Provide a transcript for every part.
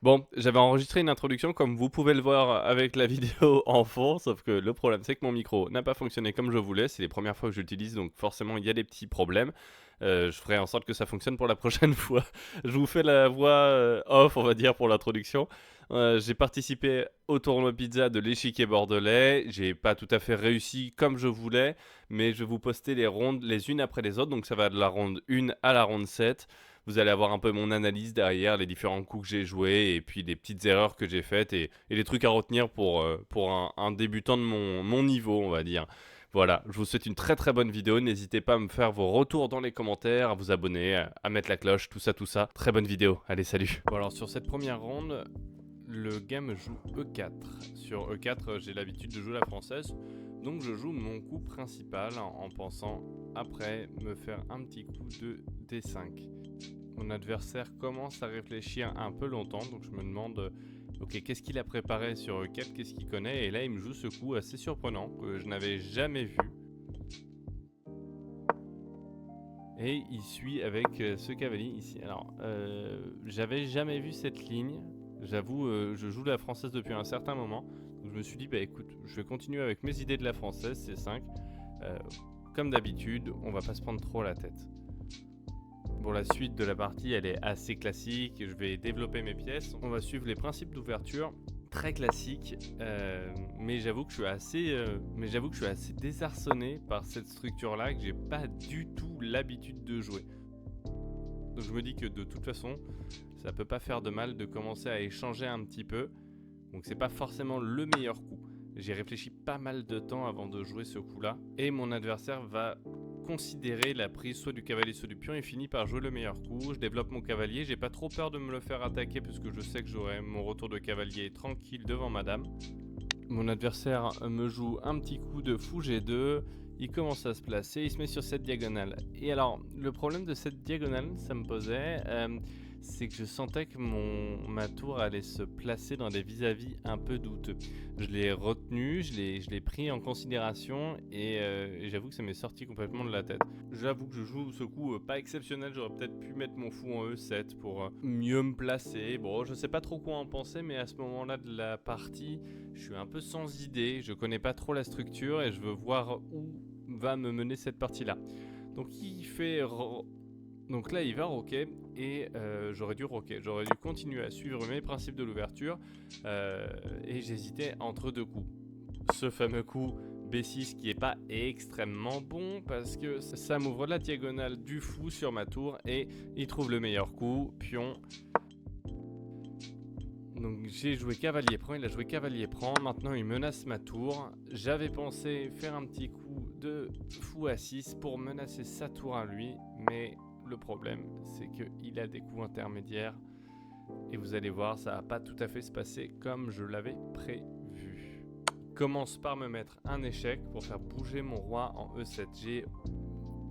Bon, j'avais enregistré une introduction comme vous pouvez le voir avec la vidéo en fond, sauf que le problème c'est que mon micro n'a pas fonctionné comme je voulais, c'est les premières fois que je l'utilise donc forcément il y a des petits problèmes. Je ferai en sorte que ça fonctionne pour la prochaine fois. Je vous fais la voix off on va dire pour l'introduction. J'ai participé au tournoi pizza de l'échiquier bordelais, j'ai pas tout à fait réussi comme je voulais, mais je vais vous poster les rondes les unes après les autres, donc ça va de la ronde 1 à la ronde 7. Vous allez avoir un peu mon analyse derrière, les différents coups que j'ai joués et puis des petites erreurs que j'ai faites et les trucs à retenir pour un débutant de mon niveau, on va dire. Voilà, je vous souhaite une très très bonne vidéo. N'hésitez pas à me faire vos retours dans les commentaires, à vous abonner, à mettre la cloche, tout ça, tout ça. Très bonne vidéo. Allez, salut. Bon, alors sur cette première ronde, le gars me joue E4. Sur E4, j'ai l'habitude de jouer la française. Donc je joue mon coup principal en pensant après me faire un petit coup de D5. Mon adversaire commence à réfléchir un peu longtemps, donc je me demande ok, qu'est-ce qu'il a préparé sur E4, qu'est-ce qu'il connaît, et là il me joue ce coup assez surprenant que je n'avais jamais vu. Et il suit avec ce cavalier ici. Alors, j'avais jamais vu cette ligne. J'avoue, je joue la française depuis un certain moment. Donc je me suis dit, bah écoute, je vais continuer avec mes idées de la française, c'est 5. Comme d'habitude, on va pas se prendre trop la tête. Bon, la suite de la partie, elle est assez classique. Je vais développer mes pièces. On va suivre les principes d'ouverture, très classiques. Mais j'avoue que je suis assez désarçonné par cette structure-là que j'ai pas du tout l'habitude de jouer. Donc je me dis que de toute façon, ça peut pas faire de mal de commencer à échanger un petit peu. Donc c'est pas forcément le meilleur coup. J'ai réfléchi pas mal de temps avant de jouer ce coup-là. Et mon adversaire va considérer la prise soit du cavalier soit du pion et finit par jouer le meilleur coup. Je développe mon cavalier, j'ai pas trop peur de me le faire attaquer puisque je sais que j'aurai mon retour de cavalier tranquille devant madame. Mon adversaire me joue un petit coup de fou G2, il commence à se placer, il se met sur cette diagonale. Et alors, le problème de cette diagonale, ça me posait, c'est que je sentais que ma tour allait se placer dans des vis-à-vis un peu douteux. Je l'ai retenu, je l'ai pris en considération et j'avoue que ça m'est sorti complètement de la tête. J'avoue que je joue ce coup pas exceptionnel, j'aurais peut-être pu mettre mon fou en E7 pour mieux me placer. Bon, je sais pas trop quoi en penser, mais à ce moment-là de la partie, je suis un peu sans idée, je connais pas trop la structure et je veux voir où va me mener cette partie-là. Donc il fait... Donc là il va roquer et j'aurais dû roquer. J'aurais dû continuer à suivre mes principes de l'ouverture et j'hésitais entre deux coups. Ce fameux coup B6 qui est pas extrêmement bon parce que ça m'ouvre la diagonale du fou sur ma tour et il trouve le meilleur coup, pion. Donc j'ai joué cavalier prend, il a joué cavalier prend, maintenant il menace ma tour. J'avais pensé faire un petit coup de fou à 6 pour menacer sa tour à lui, mais le problème c'est qu'il a des coups intermédiaires et vous allez voir ça va pas tout à fait se passer comme je l'avais prévu. Il commence par me mettre un échec pour faire bouger mon roi en E7. J'ai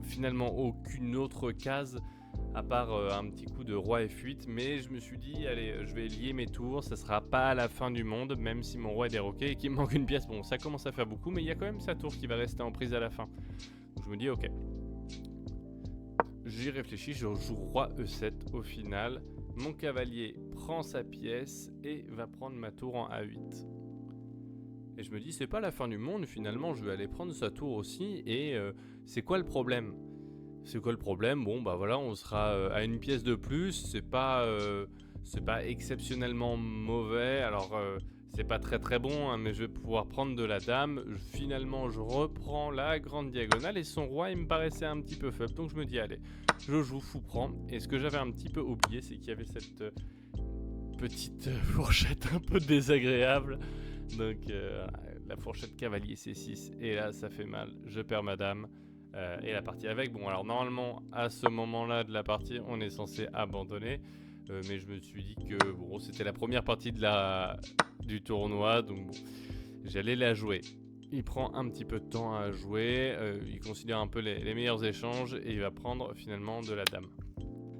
finalement aucune autre case à part un petit coup de roi F8, mais je me suis dit allez je vais lier mes tours, ça sera pas à la fin du monde même si mon roi est déroqué et qu'il me manque une pièce. Bon, ça commence à faire beaucoup, mais il y a quand même sa tour qui va rester en prise à la fin. Donc je me dis ok, j'y réfléchis, je joue roi E7 au final, mon cavalier prend sa pièce et va prendre ma tour en A8. Et je me dis c'est pas la fin du monde, finalement je vais aller prendre sa tour aussi et c'est quoi le problème? C'est quoi le problème? Bon bah voilà, on sera à une pièce de plus, c'est pas exceptionnellement mauvais, alors c'est pas très très bon, hein, mais je vais pouvoir prendre de la dame. Finalement je reprends la grande diagonale et son roi il me paraissait un petit peu faible, donc je me dis allez, je joue fou prend. Et ce que j'avais un petit peu oublié, c'est qu'il y avait cette petite fourchette un peu désagréable, donc la fourchette cavalier C6, et là ça fait mal, je perds ma dame. Et la partie avec. Bon, alors normalement, à ce moment-là de la partie, on est censé abandonner. Mais je me suis dit que bon, c'était la première partie du tournoi, donc bon, j'allais la jouer. Il prend un petit peu de temps à jouer, il considère un peu les meilleurs échanges et il va prendre finalement de la dame.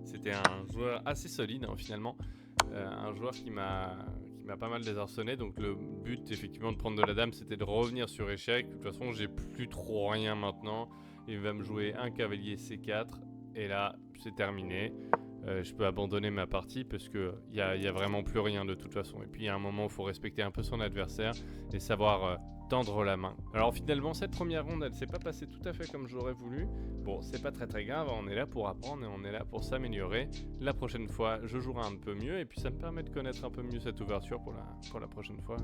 C'était un joueur assez solide hein, finalement, un joueur qui m'a pas mal désarçonné, donc le but effectivement de prendre de la dame c'était de revenir sur échec. De toute façon j'ai plus trop rien maintenant, il va me jouer un cavalier C4 et là c'est terminé. je peux abandonner ma partie parce que y a vraiment plus rien de toute façon. Et puis il y a un moment où il faut respecter un peu son adversaire et savoir tendre la main. Alors finalement cette première ronde elle s'est pas passée tout à fait comme j'aurais voulu. Bon c'est pas très grave, on est là pour apprendre et on est là pour s'améliorer. La prochaine fois je jouerai un peu mieux et puis ça me permet de connaître un peu mieux cette ouverture pour la prochaine fois.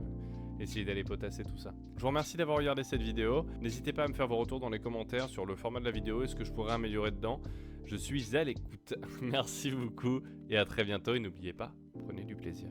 Essayer d'aller potasser tout ça. Je vous remercie d'avoir regardé cette vidéo. N'hésitez pas à me faire vos retours dans les commentaires sur le format de la vidéo et ce que je pourrais améliorer dedans. Je suis à l'écoute. Merci beaucoup et à très bientôt et n'oubliez pas, prenez du plaisir.